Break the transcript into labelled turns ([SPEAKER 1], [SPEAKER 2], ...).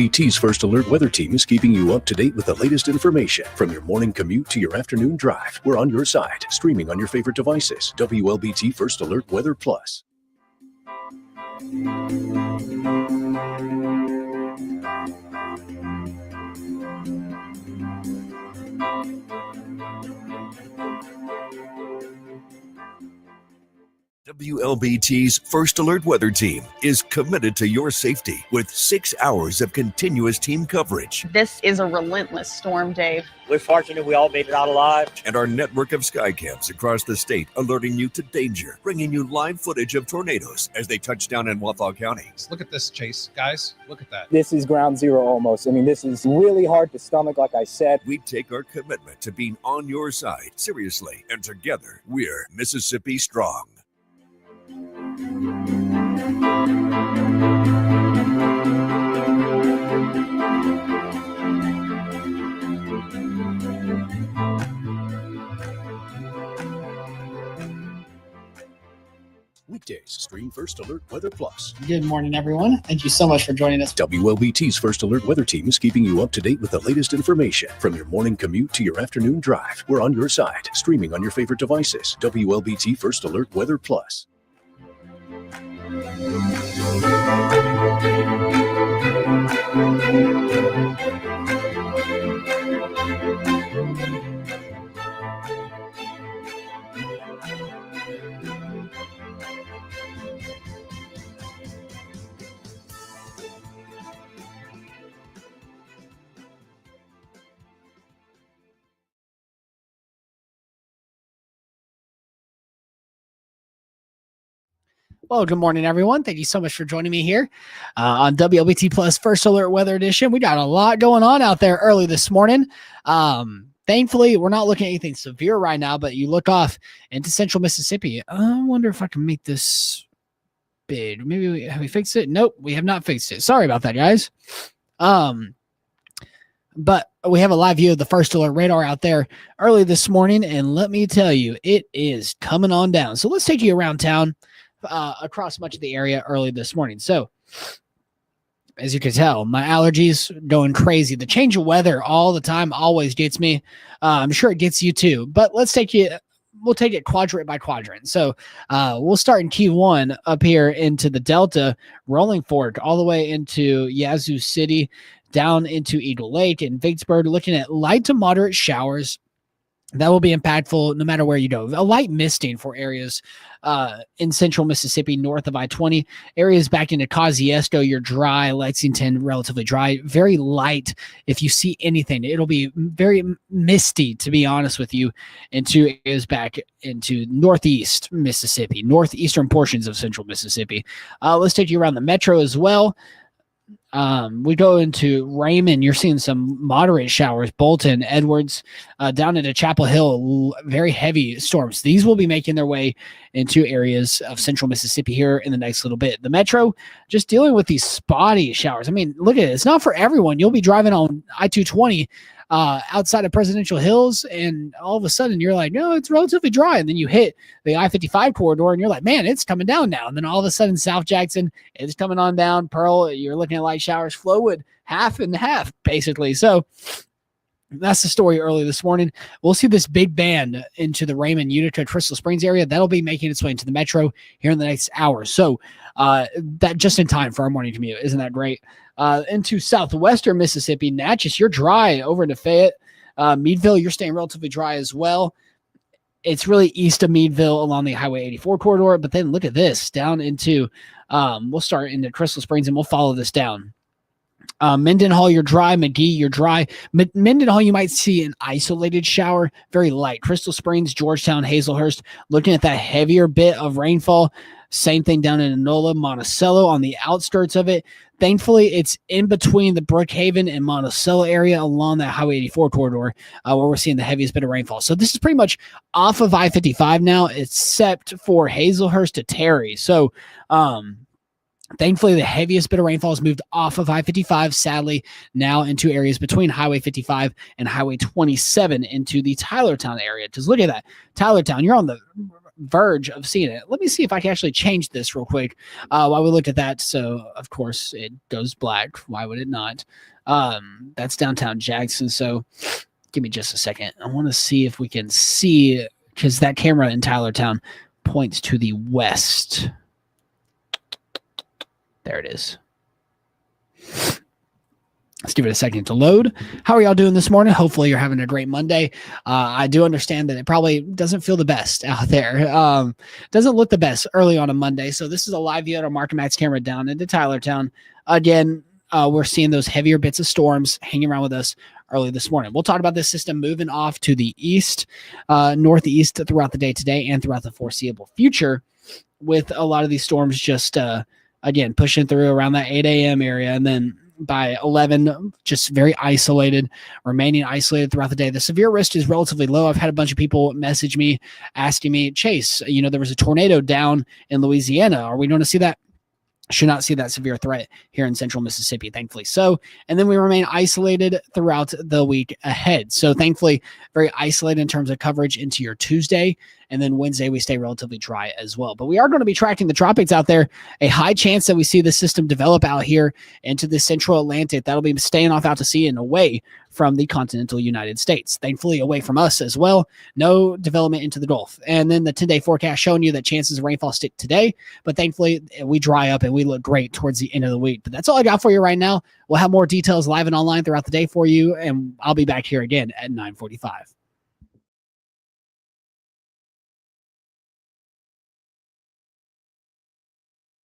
[SPEAKER 1] WLBT's First Alert Weather Team is keeping you up to date with the latest information. From your morning commute to your afternoon drive, we're on your side, streaming on your favorite devices. WLBT First Alert Weather Plus. WLBT's First Alert Weather Team is committed to your safety with 6 hours of continuous team coverage.
[SPEAKER 2] This is a relentless storm, Dave.
[SPEAKER 3] We're fortunate we all made it out alive.
[SPEAKER 1] And our network of sky cams across the state alerting you to danger, bringing you live footage of tornadoes as they touch down in Wathau County.
[SPEAKER 4] Look at this, Chase. Guys, look at that.
[SPEAKER 5] This is ground zero almost. I mean, this is really hard to stomach, like I said.
[SPEAKER 1] We take our commitment to being on your side seriously, and together we're Mississippi Strong. Weekdays, stream First Alert Weather Plus.
[SPEAKER 6] Good morning, everyone. Thank you so much for joining us.
[SPEAKER 1] WLBT's First Alert Weather Team is keeping you up to date with the latest information. From your morning commute to your afternoon drive, we're on your side, streaming on your favorite devices. WLBT First Alert Weather Plus.
[SPEAKER 6] Well, good morning, everyone. Thank you so much for joining me here on WLBT Plus First Alert Weather Edition. We got a lot going on out there early this morning. Thankfully, we're not looking at anything severe right now, but you look off into central Mississippi. I wonder if I can make this big. Maybe have we fixed it? Nope, we have not fixed it. Sorry about that, guys. But we have a live view of the First Alert radar out there early this morning, and let me tell you, it is coming on down. So let's take you around town. Across much of the area early this morning. So, as you can tell, my allergies going crazy. The change of weather all the time always gets me. I'm sure it gets you too. But we'll take it quadrant by quadrant. So, we'll start in Q1 up here into the Delta, Rolling Fork, all the way into Yazoo City, down into Eagle Lake and Vicksburg, looking at light to moderate showers. That will be impactful no matter where you go. A light misting for areas in central Mississippi, north of I-20. Areas back into Kosciuszko, you're dry. Lexington, relatively dry. Very light. If you see anything, it'll be very misty, to be honest with you, into areas back into northeast Mississippi, northeastern portions of central Mississippi. Let's take you around the metro as well. We go into Raymond, you're seeing some moderate showers, Bolton, Edwards, down into Chapel Hill, very heavy storms. These will be making their way into areas of central Mississippi here in the next little bit. The metro, just dealing with these spotty showers. I mean, look at it. It's not for everyone. You'll be driving on I-220 outside of Presidential Hills, and all of a sudden you're like, no, it's relatively dry. And then you hit the I-55 corridor and you're like, man, it's coming down now. And then all of a sudden South Jackson is coming on down. Pearl, you're looking at light showers. Flowood, half and half, basically. So that's the story early this morning. We'll see this big band into the Raymond, Utica, Crystal Springs area. That'll be making its way into the metro here in the next hour. So that just in time for our morning commute. Isn't that great? Into southwestern Mississippi, Natchez, you're dry over into Fayette. Meadville, you're staying relatively dry as well. It's really east of Meadville along the Highway 84 corridor. But then look at this down into, we'll start into Crystal Springs and we'll follow this down. Mendenhall, you're dry. McGee, you're dry. Mendenhall, you might see an isolated shower, very light. Crystal Springs, Georgetown, Hazelhurst, looking at that heavier bit of rainfall. Same thing down in Enola, Monticello on the outskirts of it. Thankfully, it's in between the Brookhaven and Monticello area along that Highway 84 corridor where we're seeing the heaviest bit of rainfall. So this is pretty much off of I-55 now, except for Hazelhurst to Terry. So, thankfully, the heaviest bit of rainfall has moved off of I-55, sadly, now into areas between Highway 55 and Highway 27 into the Tylertown area. Just look at that. Tylertown, you're on the verge of seeing it. Let me see if I can actually change this real quick while we look at that. So, of course, it goes black. Why would it not? That's downtown Jackson. So give me just a second. I want to see if we can see, because that camera in Tylertown points to the west. There it is. Let's give it a second to load. How are y'all doing this morning? Hopefully you're having a great Monday. I do understand that it probably doesn't feel the best out there. Doesn't look the best early on a Monday. So this is a live view at our Market Max camera down into Tylertown. Again, we're seeing those heavier bits of storms hanging around with us early this morning. We'll talk about this system moving off to the east, northeast throughout the day today and throughout the foreseeable future, with a lot of these storms just, again, pushing through around that 8 a.m. area, and then by 11, just very isolated, remaining isolated throughout the day. The severe risk is relatively low. I've had a bunch of people message me asking me, Chase, there was a tornado down in Louisiana. Are we going to see that? Should not see that severe threat here in central Mississippi, thankfully. So, and then we remain isolated throughout the week ahead. So thankfully, very isolated in terms of coverage into your Tuesday. And then Wednesday, we stay relatively dry as well. But we are going to be tracking the tropics out there. A high chance that we see the system develop out here into the central Atlantic. That'll be staying off out to sea and away from the continental United States. Thankfully, away from us as well. No development into the Gulf. And then the 10-day forecast showing you that chances of rainfall stick today. But thankfully, we dry up and we look great towards the end of the week. But that's all I got for you right now. We'll have more details live and online throughout the day for you. And I'll be back here again at 9:45.